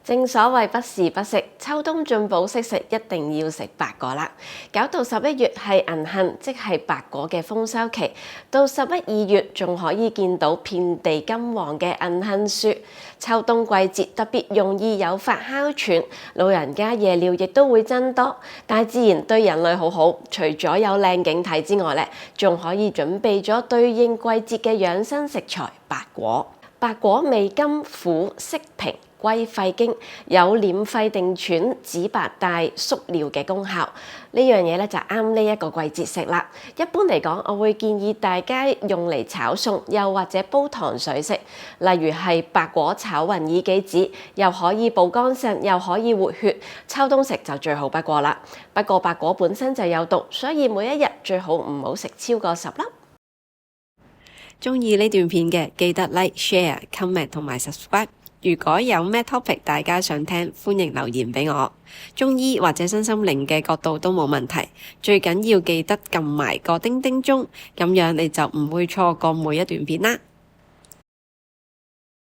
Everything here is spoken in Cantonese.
正所謂不時不食，秋冬進補適食一定要食白果啦。搞到11月係銀杏，即係白果嘅豐收期，到11、2月仲可以見到遍地金黃嘅銀杏樹。秋冬季節特別容易誘發哮喘，老人家夜尿亦都會增多。大自然對人類好好，除咗有靚景睇之外咧，仲可以準備咗對應季節嘅養生食材白果。白果味甘苦釋平，歸肺經，有斂肺定喘、止白帶、縮尿嘅功效。呢樣嘢咧就啱呢一個季節食啦。一般嚟講，我會建議大家用嚟炒餸，又或者煲糖水食。例如係白果炒雲耳杞子，又可以補肝腎，又可以活血。秋冬食就最好不過啦。不過白果本身就有毒，所以每一日最好唔好食超過10粒。鍾意呢段片嘅記得 like、share、comment 同埋 subscribe。如果有咩 topic 大家想聽，歡迎留言俾我。中醫或者身心靈嘅角度都冇問題，最緊要記得撳埋個叮叮鐘，咁樣你就唔會錯過每一段片啦。